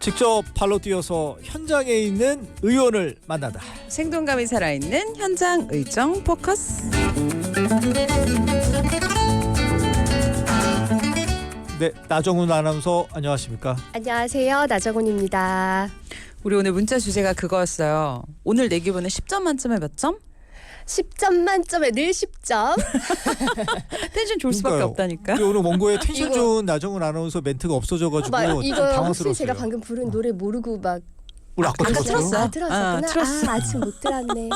직접 발로 뛰어서 현장에 있는 의원을 만난다. 생동감이 살아있는 현장 의정 포커스. 네, 나정훈 아나운서 안녕하십니까? 안녕하세요. 나정훈입니다. 우리 오늘 문자 주제가 그거였어요. 오늘 내 기분은 10점 만점에 몇 점? 10점 만점에 늘 10점. 텐션 좋을 수밖에 그러니까요. 없다니까. 우리 오늘 원고에 텐션 이거- 좋은 나정훈 아나운서 멘트가 없어져가지고 막 좀 이거 혹시 당황스러웠어요. 제가 방금 부른 노래 모르고 막 우리 아까 아까 들었어요? 들었어요. 들었었구나. 들었어. 아직 못 들었네.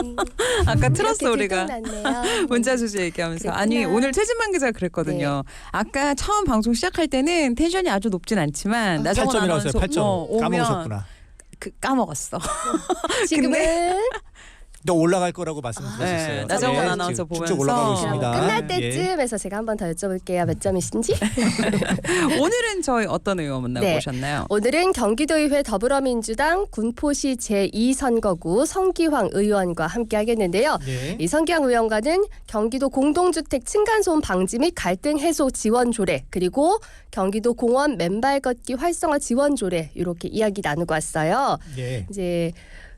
아까 틀었어 이렇게 우리가. 들통났네요. 문자 주제 얘기하면서 그랬구나. 아니 오늘 최진만 기자가 그랬거든요. 아까 처음 방송 시작할 때는 텐션이 아주 높진 않지만 나정훈 8점이라고 아나운서 했어요. 8점. 오면 까먹으셨구나. 까먹었어. 지금은 또 올라갈 거라고 말씀드렸었어요. 네, 나정훈 아나운서 지금 보면서 쭉쭉 올라가고 그럼 있습니다. 끝날 예. 때쯤에서 제가 한 번 더 여쭤볼게요. 몇 점이신지. 오늘은 저희 어떤 의원 만나고 네. 오셨나요? 오늘은 경기도의회 더불어민주당 군포시 제2선거구 성기황 의원과 함께 하겠는데요. 예. 이 성기황 의원과는 경기도 공동주택 층간소음 방지 및 갈등 해소 지원 조례, 그리고 경기도 공원 맨발 걷기 활성화 지원 조례 이렇게 이야기 나누고 왔어요. 예. 이제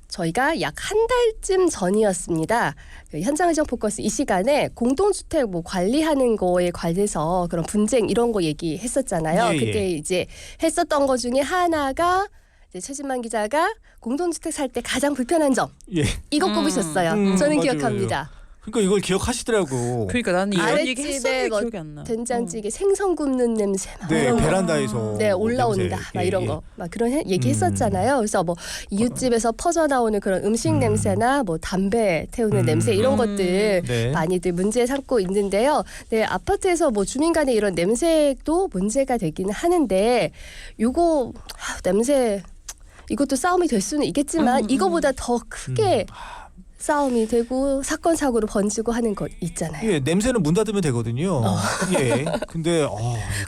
저희가 약 한 달쯤 전이었습니다. 그 현장의정 포커스 이 시간에 공동주택 뭐 관리하는 거에 관해서 그런 분쟁 이런 거 얘기했었잖아요. 예, 예. 그때 이제 했었던 거 중에 하나가 이제 최진만 기자가 공동주택 살 때 가장 불편한 점 예. 이거 꼽으셨어요. 저는 맞아요. 기억합니다. 그러니까 이걸 기억하시더라고. 그러니까 나는 이런 아랫집에 얘기 했었는데 뭐 기억이 안 나. 된장찌개 생선 굽는 냄새 막 네, 이런 거. 베란다에서 네, 올라온다. 냄새. 막 예, 이런 예. 거. 막 그런 얘기 했었잖아요. 그래서 뭐 이웃집에서 퍼져 나오는 그런 음식 냄새나 뭐 담배 태우는 냄새 이런 것들 네. 많이들 문제 삼고 있는데요. 네, 아파트에서 뭐 주민 간의 이런 냄새도 문제가 되기는 하는데 요거 냄새 이것도 싸움이 될 수는 있겠지만 이거보다 더 크게 싸움이 되고 사건 사고로 번지고 하는 것 있잖아요. 예, 냄새는 문 닫으면 되거든요. 예. 근데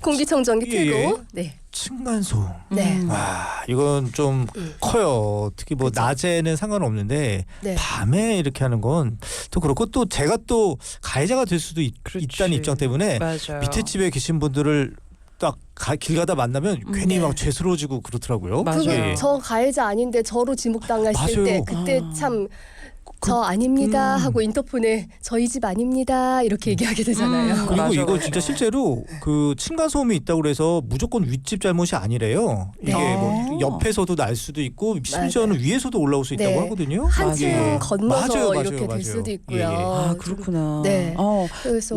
공기청정기 예, 틀고 예. 네. 층간소음. 네. 와, 이건 좀 커요. 특히 뭐 그쵸. 낮에는 상관없는데 네. 밤에 이렇게 하는 건 또 그렇고 또 제가 또 가해자가 될 수도 그렇지. 있다는 입장 때문에 맞아요. 밑에 집에 계신 분들을 딱 길 가다 만나면 괜히 네. 막 죄스러워지고 그렇더라고요. 맞아요. 그거 예. 저 가해자 아닌데 저로 지목당했을 맞아요. 때 그때 참 저 아닙니다 하고 인터폰에 저희 집 아닙니다 이렇게 얘기하게 되잖아요. 그리고 맞아, 이거 맞아. 진짜 실제로 그 층간소음이 있다고 그래서 무조건 윗집 잘못이 아니래요. 이게 네. 뭐 옆에서 날 수도 있고 심지어는 위에서도 올라올 수 있다고 네. 하거든요. 한층 예. 건너서 맞아요, 맞아요, 이렇게 맞아요. 될 수도 있고요. 예, 예. 아 그렇구나. 네. 그래서 그래서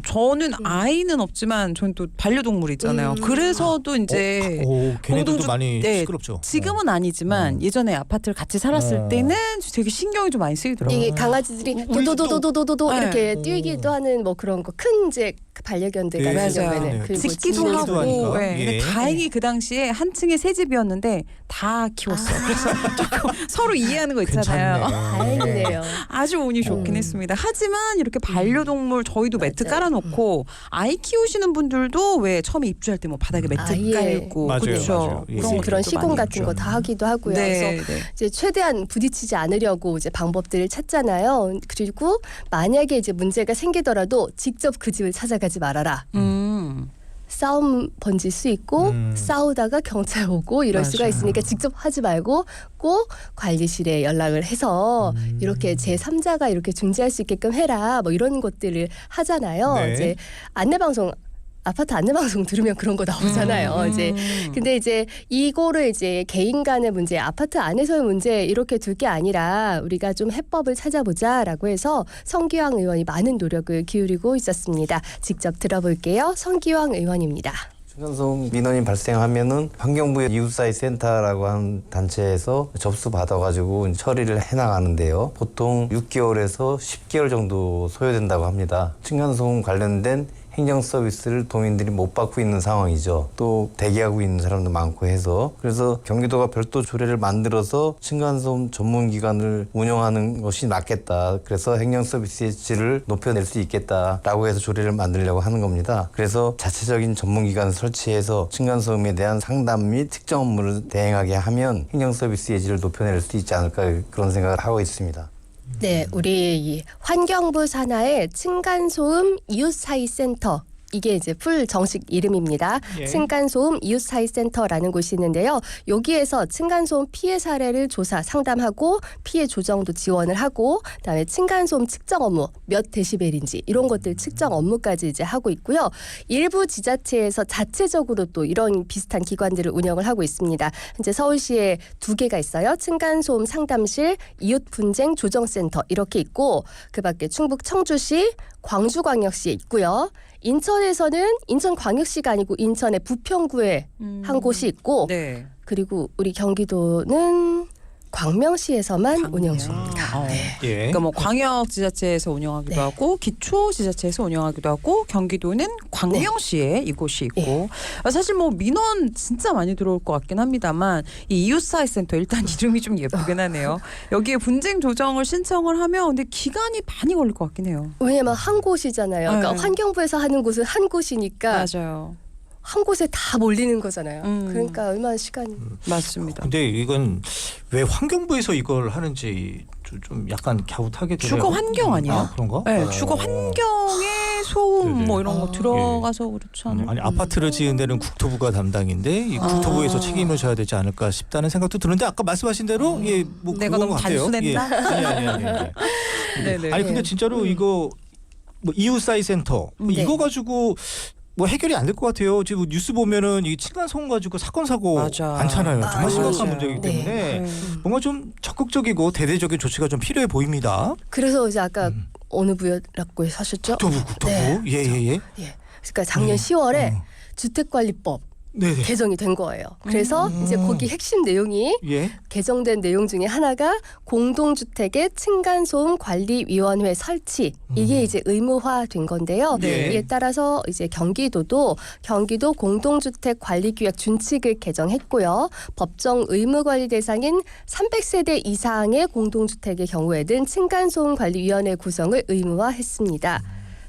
저는 아이는 없지만 저는 또 반려동물 있잖아요. 그래서도 이제 오, 걔네들도 공동주- 많이 네, 시끄럽죠. 지금은 아니지만 예전에 아파트를 같이 살았을 때는 되게 신경이 좀 많이 쓰이더라고요. 이게 강아지들이 우리도 도도도도도도도 네. 이렇게 뛰기도 하는 뭐 그런 거 큰 이제 반려견들 네, 같은 맞아요. 경우에는 네. 그리고 짖기도 짖는 하고. 소리. 하니까. 네. 근데 예. 다행히 그 당시에 한 층에 세 집이었는데 다 키웠어. 그래서 조금 서로 이해하는 거 있잖아요. 다행이네요. 아주 운이 좋긴 했습니다. 하지만 이렇게 반려동물 저희도 매트 맞아요. 깔아놓고 아이 키우시는 분들도 왜 처음에 입주할 때 뭐 바닥에 매트 아예. 깔고 맞아요, 그렇죠. 맞아요. 예. 무슨 그런 것도 시공 많이 같은 있죠. 거 다 하기도 하고요. 네, 그래서 네. 이제 최대한 부딪히지 않으려고 이제 방법들을 찾잖아요. 그리고 만약에 이제 문제가 생기더라도 직접 그 집을 찾아가지 말아라. 싸움 번질 수 있고 싸우다가 경찰 오고 이럴 수가 맞아요. 있으니까 직접 하지 말고 꼭 관리실에 연락을 해서 이렇게 제3자가 이렇게 중재할 수 있게끔 해라. 뭐 이런 것들을 하잖아요. 네. 이제 안내방송 아파트 안내방송 들으면 그런 거 나오잖아요. 이제 근데 이제 이거를 이제 개인 간의 문제, 아파트 안에서의 문제 이렇게 둘 게 아니라 우리가 좀 해법을 찾아보자라고 해서 성기황 의원이 많은 노력을 기울이고 있었습니다. 직접 들어볼게요. 성기황 의원입니다. 층간소음 민원이 발생하면은 환경부의 이웃사회 센터라고 하는 단체에서 접수 받아가지고 처리를 해나가는데요. 보통 6개월에서 10개월 정도 소요된다고 합니다. 층간소음 관련된 행정 서비스를 도민들이 못 받고 있는 상황이죠. 또 대기하고 있는 사람도 많고 해서 그래서 경기도가 별도 조례를 만들어서 층간소음 전문기관을 운영하는 것이 맞겠다. 그래서 행정 서비스의 질을 높여낼 수 있겠다라고 해서 조례를 만들려고 하는 겁니다. 그래서 자체적인 전문기관을 설치해서 층간소음에 대한 상담 및 특정 업무를 대행하게 하면 행정 서비스의 질을 높여낼 수 있지 않을까 그런 생각을 하고 있습니다. 네, 우리 이 환경부 산하의 층간소음 이웃사회 센터 이게 이제 풀 정식 이름입니다. 예. 층간소음 이웃사회센터라는 곳이 있는데요. 여기에서 층간소음 피해 사례를 조사 상담하고 피해 조정도 지원을 하고 그다음에 층간소음 측정 업무 몇 데시벨인지 이런 것들 측정 업무까지 이제 하고 있고요. 일부 지자체에서 자체적으로 또 이런 비슷한 기관들을 운영을 하고 있습니다. 이제 서울시에 2개가 있어요. 층간소음 상담실, 이웃분쟁 조정센터 이렇게 있고 그밖에 충북 청주시, 광주광역시에 있고요. 인천에서는 인천광역시가 아니고 인천의 부평구에 한 곳이 있고 네. 그리고 우리 경기도는 광명시에서만 운영 중입니다. 어. 네. 예. 그러니까 뭐 광역 지자체에서 운영하기도 네. 하고 기초 지자체에서 운영하기도 하고 경기도는 광명시에 이곳이 있고 사실 뭐 민원 진짜 많이 들어올 것 같긴 합니다만 이 이웃사회센터 일단 이름이 좀 예쁘긴 하네요. 여기에 분쟁 조정을 신청을 하면 근데 기간이 많이 걸릴 것 같긴 해요. 왜냐면 한 곳이잖아요. 그러니까 네. 환경부에서 하는 곳은 한 곳이니까 맞아요. 한 곳에 다 몰리는 거잖아요. 음. 그러니까 얼마나 시간이 맞습니다. 근데 이건 왜 환경부에서 이걸 하는지 좀 약간 갸웃하게 들어요. 주거 환경 아니에요? 아, 그런가? 네, 주거 환경에 소음 네네. 뭐 이런 거 들어가서 그렇지 않을까? 아니 아파트를 지은 데는 국토부가 담당인데 이 국토부에서 책임을 져야 되지 않을까 싶다는 생각도 드는데 아까 말씀하신 대로 예, 뭐 내가 그건 너무 것 같아요. 단순했나? 예. 아니. 네네. 아니 근데 진짜로 이거 뭐 이웃사회센터 뭐 네. 이거 가지고 뭐 해결이 안 될 것 같아요. 지금 뉴스 보면은 이 층간소음 가지고 사건 사고 맞아. 많잖아요. 정말 맞아요. 심각한 문제이기 네. 때문에 뭔가 좀 적극적이고 대대적인 조치가 좀 필요해 보입니다. 그래서 이제 아까 어느 부여라고 하셨죠? 국토부. 네. 예예예. 예. 그러니까 작년 10월에 어. 주택관리법 네네. 개정이 된 거예요. 그래서 이제 거기 핵심 내용이 예. 개정된 내용 중에 하나가 공동주택의 층간소음 관리위원회 설치 이게 이제 의무화된 건데요. 네. 이에 따라서 이제 경기도도 경기도 공동주택 관리규약 준칙을 개정했고요. 법정 의무 관리 대상인 300세대 이상의 공동주택의 경우에는 층간소음 관리위원회 구성을 의무화했습니다.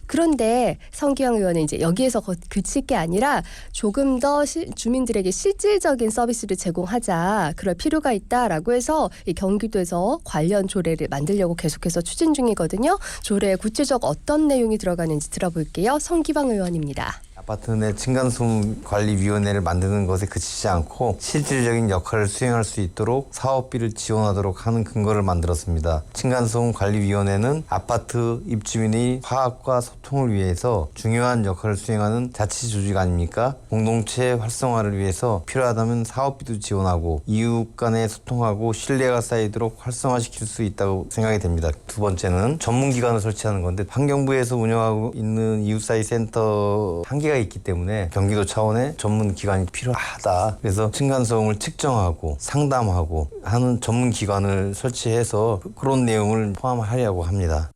그런데 성기영 의원은 이제 여기에서 그칠 게 아니라 조금 더 주민들에게 실질적인 서비스를 제공하자 그럴 필요가 있다라고 해서 이 경기도에서 관련 조례를 만들려고 계속해서 추진 중이거든요. 조례에 구체적 어떤 내용이 들어가는지 들어볼게요. 성기방 의원입니다. 아파트 내 층간소음 관리위원회를 만드는 것에 그치지 않고 실질적인 역할을 수행할 수 있도록 사업비를 지원하도록 하는 근거를 만들었습니다. 층간소음 관리위원회는 아파트 입주민의 화합과 소통을 위해서 중요한 역할을 수행하는 자치 조직 아닙니까? 공동체 활성화를 위해서 필요하다면 사업비도 지원하고 이웃 간에 소통하고 신뢰가 쌓이도록 활성화시킬 수 있다고 생각이 됩니다. 두 번째는 전문기관을 설치하는 건데 환경부에서 운영하고 있는 이웃사회센터 한계가 있기 때문에 경기도 차원의 전문 기관이 필요하다. 그래서 층간소음을 측정하고 상담하고 하는 전문 기관을 설치해서 그런 내용을 포함하려고 합니다.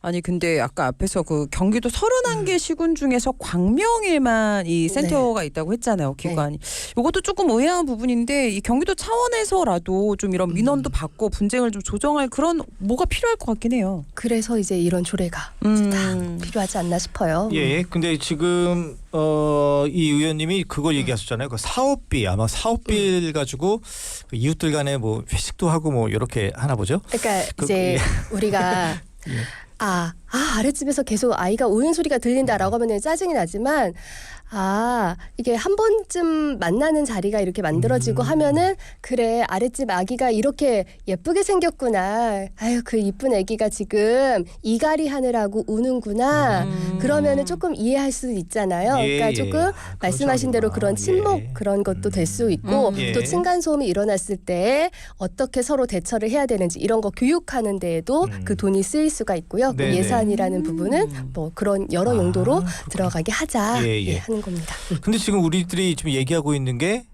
아니 근데 아까 앞에서 그 경기도 31개 시군 중에서 광명에만 이 센터가 있다고 했잖아요. 기관이. 이것도 조금 의아한 부분인데 이 경기도 차원에서라도 좀 이런 민원도 받고 분쟁을 좀 조정할 그런 뭐가 필요할 것 같긴 해요. 그래서 이제 이런 조례가 다 필요하지 않나 싶어요. 예. 근데 지금 이 의원님이 그걸 얘기하셨잖아요. 그 사업비 아마 사업비를 가지고 그 이웃들 간에 뭐 회식도 하고 뭐 이렇게 하나 보죠. 그러니까 이제 우리가 아랫집에서 계속 아이가 우는 소리가 들린다라고 하면 짜증이 나지만 이게 한 번쯤 만나는 자리가 이렇게 만들어지고 하면은 그래 아랫집 아기가 이렇게 예쁘게 생겼구나. 아유 그 이쁜 아기가 지금 이갈이 하느라고 우는구나. 그러면은 조금 이해할 수 있잖아요. 그러니까 조금 말씀하신 대로 그런 친목 그런 것도 될 수 있고 또 층간소음이 일어났을 때 어떻게 서로 대처를 해야 되는지 이런 거 교육하는 데에도 그 돈이 쓰일 수가 있고요. 그 네네. 예산이라는 부분은 뭐 그런 여러 용도로 들어가게 하자 예. 하는 겁니다. 근데 지금 우리들이 지금 얘기하고 있는 게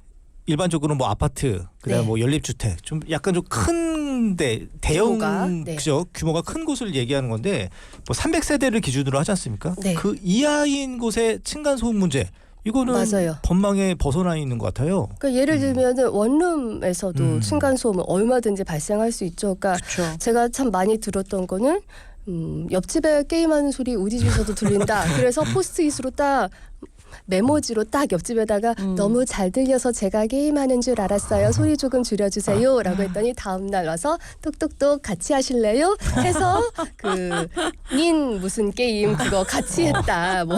일반적으로 뭐 아파트, 그다음 네. 뭐 연립주택, 좀 약간 좀 큰데 대형 규모가, 네. 그죠? 규모가 큰 곳을 얘기하는 건데 뭐 300세대를 기준으로 하지 않습니까? 네. 그 이하인 곳의 층간 소음 문제 이거는 맞아요. 법망에 벗어나 있는 것 같아요. 그러니까 예를 들면은 원룸에서도 층간 소음은 얼마든지 발생할 수 있죠. 그러니까 그렇죠. 제가 참 많이 들었던 거는 옆집에 게임하는 소리 우리 집에서도 들린다. 그래서 포스트잇으로 딱 메모지로 딱 옆집에다가 너무 잘 들려서 제가 게임하는 줄 알았어요. 소리 조금 줄여주세요. 라고 했더니 다음날 와서 똑똑똑 같이 하실래요? 해서 닌 무슨 게임 그거 같이 했다. 뭐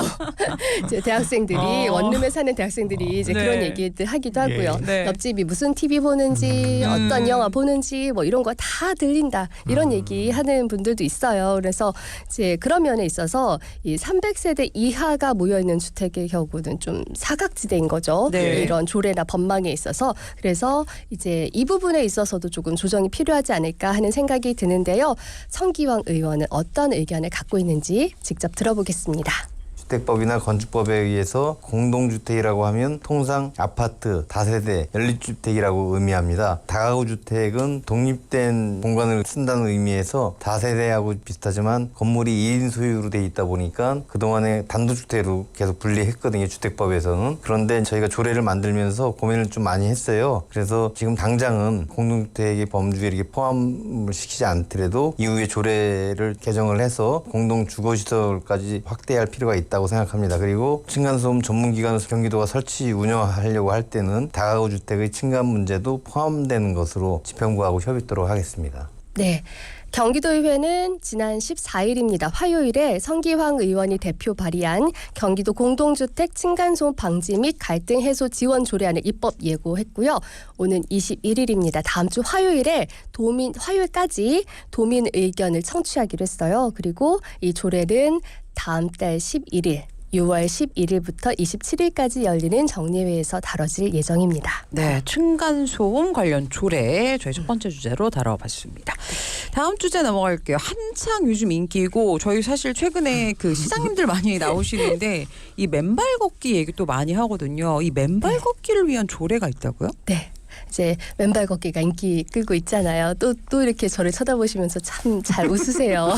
이제 대학생들이 원룸에 사는 대학생들이 이제 네. 그런 얘기들 하기도 하고요. 네. 옆집이 무슨 TV 보는지 어떤 영화 보는지 뭐 이런 거 다 들린다. 이런 얘기 하는 분들도 있어요. 그래서 이제 그런 면에 있어서 이 300세대 이하가 모여 있는 주택의 경우는 좀 사각지대인 거죠. 네. 이런 조례나 법망에 있어서. 그래서 이제 이 부분에 있어서도 조금 조정이 필요하지 않을까 하는 생각이 드는데요. 성기왕 의원은 어떤 의견을 갖고 있는지 직접 들어보겠습니다. 주택법이나 건축법에 의해서 공동주택이라고 하면 통상 아파트, 다세대, 연립주택이라고 의미합니다. 다가구 주택은 독립된 공간을 쓴다는 의미에서 다세대하고 비슷하지만 건물이 2인 소유로 돼 있다 보니까 그동안에 단독주택으로 계속 분리했거든요. 주택법에서는. 그런데 저희가 조례를 만들면서 고민을 좀 많이 했어요. 그래서 지금 당장은 공동주택의 범주에 이렇게 포함을 시키지 않더라도 이후에 조례를 개정을 해서 공동주거시설까지 확대할 필요가 있다고 생각합니다. 그리고 층간소음 전문기관 경기도가 설치 운영하려고 할 때는 다가구 주택의 층간 문제도 포함되는 것으로 지평부하고 협의토록 하겠습니다. 네. 경기도의회는 지난 14일입니다. 화요일에 성기황 의원이 대표 발의한 경기도 공동주택 층간소음 방지 및 갈등 해소 지원 조례안을 입법 예고했고요. 오는 21일입니다. 다음 주 화요일에 화요일까지 도민 의견을 청취하기로 했어요. 그리고 이 조례는 다음 달 11일 6월 11일부터 27일까지 열리는 정례회에서 다뤄질 예정입니다. 네, 층간소음 관련 조례 저희 첫 번째 주제로 다뤄봤습니다. 다음 주제 넘어갈게요. 한창 요즘 인기고 저희 사실 최근에 그 시장님들 많이 나오시는데 이 맨발 걷기 얘기 또 많이 하거든요. 이 맨발 걷기를 위한 조례가 있다고요? 네. 이제 맨발 걷기가 인기 끌고 있잖아요. 또 이렇게 저를 쳐다보시면서 참 잘 웃으세요.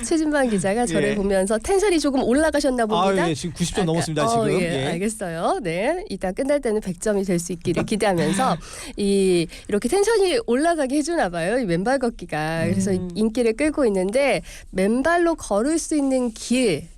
최진만 기자가 저를 예. 보면서 텐션이 조금 올라가셨나 봅니다. 예, 지금 90점 넘었습니다. 지금. 예, 예. 알겠어요. 네, 이따 끝날 때는 100점이 될 수 있기를 기대하면서 이렇게 텐션이 올라가게 해주나 봐요. 이 맨발 걷기가. 그래서 인기를 끌고 있는데 맨발로 걸을 수 있는 길.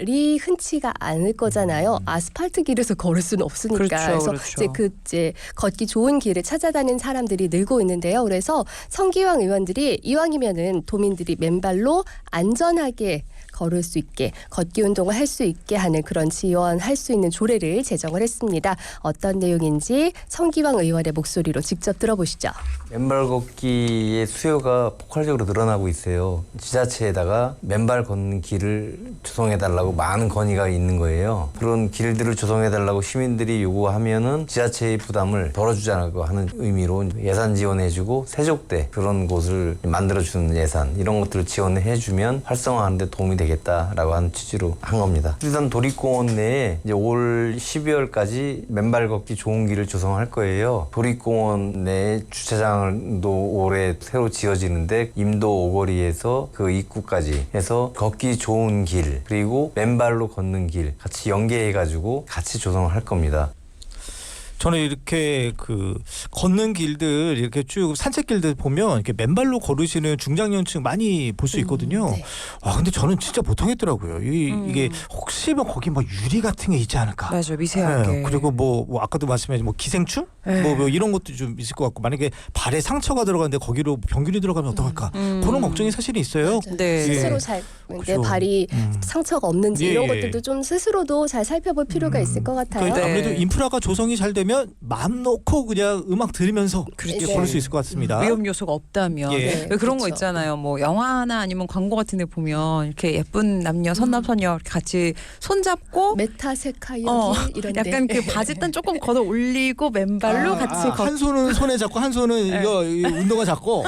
이 흔치가 않을 거잖아요. 아스팔트 길에서 걸을 수는 없으니까. 그렇죠, 그래서 그렇죠. 이제 걷기 좋은 길을 찾아다니는 사람들이 늘고 있는데요. 그래서 성기황 의원들이 이왕이면은 도민들이 맨발로 안전하게 걸을 수 있게 걷기 운동을 할 수 있게 하는 그런 지원할 수 있는 조례를 제정을 했습니다. 어떤 내용인지 성기황 의원의 목소리로 직접 들어보시죠. 맨발 걷기의 수요가 폭발적으로 늘어나고 있어요. 지자체에다가 맨발 걷는 길을 조성해달라고 많은 건의가 있는 거예요. 그런 길들을 조성해달라고 시민들이 요구하면은 지자체의 부담을 덜어주자고 하는 의미로 예산 지원해주고 세족대 그런 곳을 만들어주는 예산 이런 것들을 지원해주면 활성화하는데 도움이 되겠다라고 하는 취지로 한 겁니다. 수리산 도립공원 내에 이제 올 12월까지 맨발 걷기 좋은 길을 조성할 거예요. 도립공원 내 주차장도 올해 새로 지어지는데 임도 오거리에서 그 입구까지 해서 걷기 좋은 길 그리고 맨발로 걷는 길 같이 연계해가지고 같이 조성을 할 겁니다. 저는 이렇게 그 걷는 길들 이렇게 쭉 산책길들 보면 이렇게 맨발로 걸으시는 중장년층 많이 볼 수 있거든요. 네. 아 근데 저는 진짜 못하겠더라고요. 이게 혹시 뭐 거기 뭐 유리 같은 게 있지 않을까? 맞아요, 미세하게. 네, 그리고 뭐 아까도 말씀하신 뭐 기생충 네. 뭐 이런 것도 좀 있을 것 같고 만약에 발에 상처가 들어가는데 거기로 병균이 들어가면 어떡할까? 그런 걱정이 사실은 있어요. 네. 스스로 잘 내 그렇죠. 발이 상처가 없는지 예, 이런 예. 것들도 좀 스스로도 잘 살펴볼 필요가 있을 것 같아요. 그러니까 네. 아무래도 인프라가 조성이 잘 되면 마음 놓고 그냥 음악 들으면서 그렇죠. 이렇게 걸을 수 있을 것 같습니다. 위험 요소가 없다면 예. 네, 왜 그런 거 그렇죠. 있잖아요. 뭐 영화나 아니면 광고 같은 데 보면 이렇게 예쁜 남녀 선남선녀 이렇게 같이 손잡고 메타세카 여기 이런데 약간 그 바지단 조금 걷어 올리고 맨발로 같이 걷. 한 손은 손에 잡고 한 손은 네. 이거 운동화 잡고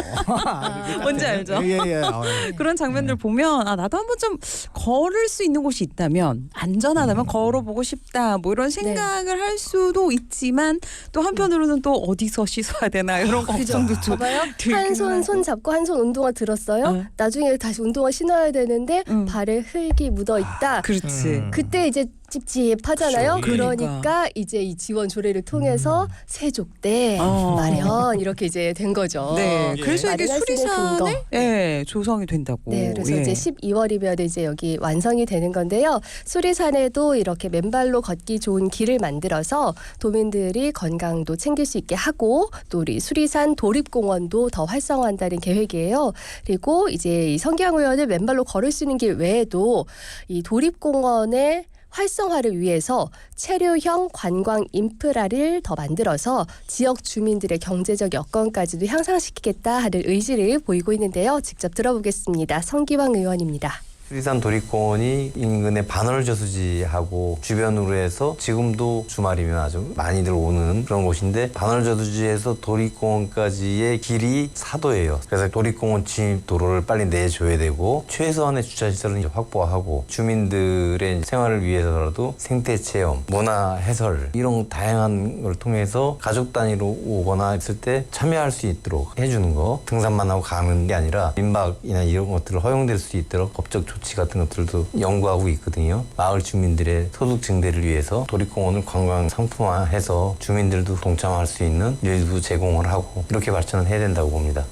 뭔지 알죠? 예예. 그런 장면들 보면 나도 한번 좀 걸을 수 있는 곳이 있다면 안전하다면 걸어보고 싶다 뭐 이런 생각을 할 수도 있지만 또 한편으로는 또 어디서 씻어야 되나 이런 걱정도 좀 봐봐요. 들긴 한 손 손 잡고 한 손 운동화 들었어요. 나중에 다시 운동화 신어야 되는데 발에 흙이 묻어 있다. 그렇지. 그때 이제 찝찝하잖아요. 그렇죠. 예. 그러니까 이제 이 지원 조례를 통해서 세족대 어. 마련 이렇게 이제 된 거죠. 네, 예. 그래서 이게 마련할 수 있는 수리산을 근거. 예, 조성이 된다고. 네, 그래서 예. 이제 12월이면 이제 여기 완성이 되는 건데요. 수리산에도 이렇게 맨발로 걷기 좋은 길을 만들어서 도민들이 건강도 챙길 수 있게 하고 또 우리 수리산 도립공원도 더 활성화한다는 계획이에요. 그리고 이제 이 성기영 의원은 맨발로 걸을 수 있는 길 외에도 이 도립공원의 활성화를 위해서 체류형 관광 인프라를 더 만들어서 지역 주민들의 경제적 여건까지도 향상시키겠다 하는 의지를 보이고 있는데요. 직접 들어보겠습니다. 성기왕 의원입니다. 수리산 도립공원이 인근의 반월저수지하고 주변으로 해서 지금도 주말이면 아주 많이들 오는 그런 곳인데 반월저수지에서 도립공원까지의 길이 4도예요. 그래서 도립공원 진입 도로를 빨리 내줘야 되고 최소한의 주차시설은 확보하고 주민들의 생활을 위해서라도 생태체험, 문화해설 이런 다양한 걸 통해서 가족 단위로 오거나 했을 때 참여할 수 있도록 해주는 거 등산만 하고 가는 게 아니라 민박이나 이런 것들을 허용될 수 있도록 법적 조치 같은 것들도 연구하고 있거든요. 마을 주민들의 소득 증대를 위해서 도립공원을 관광 상품화해서 주민들도 동참할 수 있는 여유도 제공을 하고 이렇게 발전을 해야 된다고 봅니다.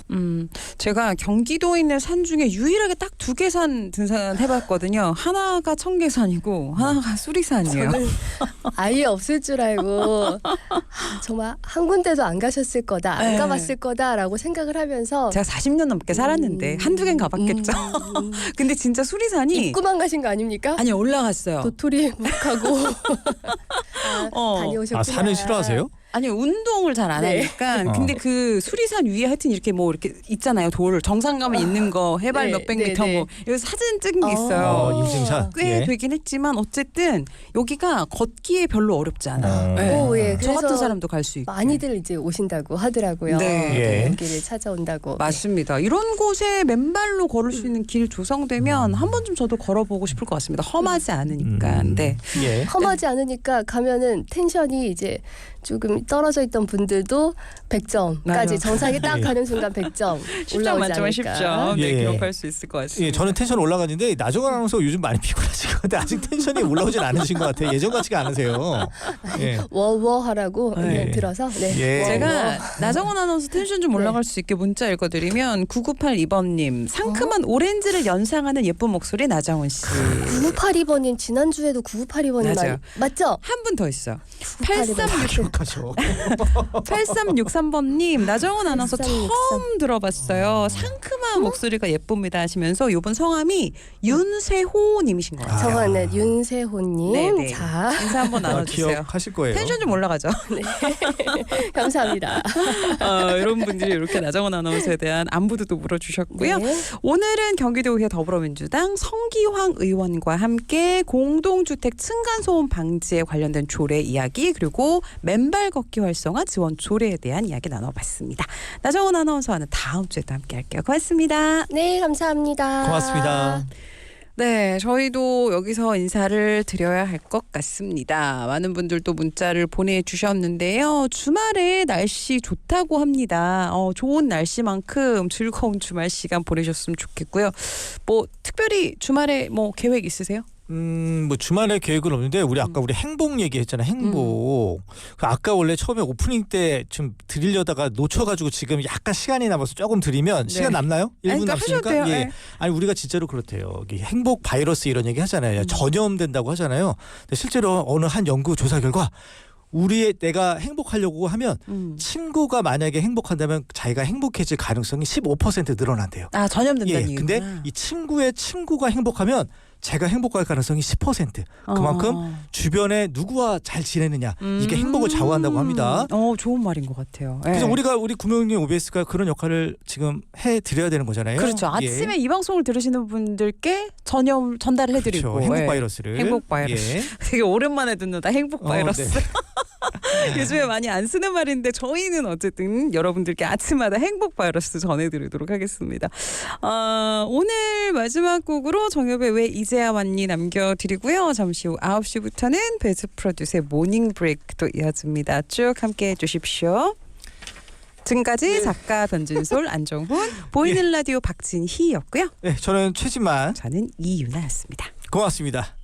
제가 경기도에 있는 산 중에 유일하게 딱 2개 산 등산 해봤거든요. 하나가 청계산이고 하나가 수리산이에요. 저는 아예 없을 줄 알고 정말 한 군데도 안 가셨을 거다, 안 네. 가봤을 거다라고 생각을 하면서 제가 40년 넘게 살았는데 한두 개는 가봤겠죠. 근데 진짜 수리산이 입구만 가신 거 아닙니까? 아니 올라갔어요. 도토리 묵하고 어. 다녀오셨구나. 아, 산을 싫어하세요? 아니 운동을 잘 안 네. 하니까 어. 근데 그 수리산 위에 하여튼 이렇게 뭐 이렇게 있잖아요. 돌 정상 가면 있는 거 해발 네, 몇백 네, 미터 네. 뭐 여기서 사진 찍은 게 있어요. 인증샷. 꽤 예. 되긴 했지만 어쨌든 여기가 걷기에 별로 어렵지 않아요. 네. 오, 예. 저 같은 그래서 사람도 갈 수 있고. 많이들 이제 오신다고 하더라고요. 네. 예. 여기를 찾아온다고. 맞습니다. 이런 곳에 맨발로 걸을 수 있는 길 조성되면 한 번쯤 저도 걸어보고 싶을 것 같습니다. 험하지 않으니까. 네. 예. 험하지 않으니까 가면은 텐션이 이제 조금 떨어져 있던 분들도 100점까지 맞아. 정상에 딱 가는 순간 100점 10점 올라오지 만점에 않을까. 10점. 네, 예. 기록할 수 있을 것 같습니다. 예, 저는 텐션 올라가는데 나정원 아나운서 요즘 많이 피곤하신 것 같아요. 아직 텐션이 올라오진 않으신 것 같아요. 예전 같지가 않으세요. 예. 워워하라고 네. 들어서 네. 예. 워워. 제가 나정원 아나운서 텐션 좀 올라갈 수 있게 문자 읽어드리면 9982번님 상큼한 오렌지를 연상하는 예쁜 목소리 나정원 씨. 9982번님 지난주에도 9982번님 맞아요. 맞죠? 한 분 더 있어. 9882번. 기억하죠. 8363번님 나정원 아나운서 8363. 처음 들어봤어요. 상큼한 목소리가 예쁩니다 하시면서 이분 성함이 윤세호님이신 것 같아요. 정하는 윤세호님. 네네. 자, 인사 한번 나눠주세요. 기억하실 거예요. 텐션 좀 올라가죠. 감사합니다. 이런 분들이 이렇게 나정원 아나운서에 대한 안부도 물어주셨고요. 네. 오늘은 경기도의회 더불어민주당 성기황 의원과 함께 공동주택 층간소음 방지에 관련된 조례 이야기 그리고 맨발 걷기 활성화 지원 조례에 대한 이야기 나눠봤습니다. 나정원 아나운서와는 다음 주에 또 함께할게요. 고맙습니다. 네, 감사합니다. 고맙습니다. 네, 저희도 여기서 인사를 드려야 할 것 같습니다. 많은 분들도 문자를 보내주셨는데요. 주말에 날씨 좋다고 합니다. 좋은 날씨만큼 즐거운 주말 시간 보내셨으면 좋겠고요. 뭐 특별히 주말에 뭐 계획 있으세요? 뭐 주말에 계획은 없는데 우리 아까 우리 행복 얘기했잖아요. 행복. 그 아까 원래 처음에 오프닝 때 좀 드리려다가 놓쳐가지고 지금 약간 시간이 남아서 조금 드리면 시간 남나요? 1분 그러니까 남습니까? 하셔도 돼요. 예. 네. 아니 우리가 진짜로 그렇대요. 이게 행복 바이러스 이런 얘기 하잖아요. 전염된다고 하잖아요. 근데 실제로 어느 한 연구 조사 결과 내가 행복하려고 하면 친구가 만약에 행복한다면 자기가 행복해질 가능성이 15% 늘어난대요. 아, 전염된다는 예. 이유구나. 근데 이 친구의 친구가 행복하면 제가 행복할 가능성이 10%. 그만큼 주변에 누구와 잘 지내느냐 이게 행복을 좌우한다고 합니다. 좋은 말인 것 같아요. 그래서 네. 우리 구명님 OBS가 그런 역할을 지금 해드려야 되는 거잖아요. 그렇죠. 예. 아침에 이 방송을 들으시는 분들께 전달을 해드리고 그렇죠. 행복 예. 바이러스를. 행복 바이러스. 예. 되게 오랜만에 듣는다. 행복 바이러스. 네. 요즘에 많이 안 쓰는 말인데 저희는 어쨌든 여러분들께 아침마다 행복 바이러스 전해드리도록 하겠습니다. 오늘 마지막 곡으로 정엽의 왜 이제야 왔니 남겨드리고요. 잠시 후 9시부터는 베즈 프로듀스의 모닝 브레이크도 이어집니다. 쭉 함께해 주십시오. 지금까지 작가 변진솔, 안정훈, 보이는 라디오 박진희였고요. 네, 저는 최진만 저는 이유나였습니다. 고맙습니다.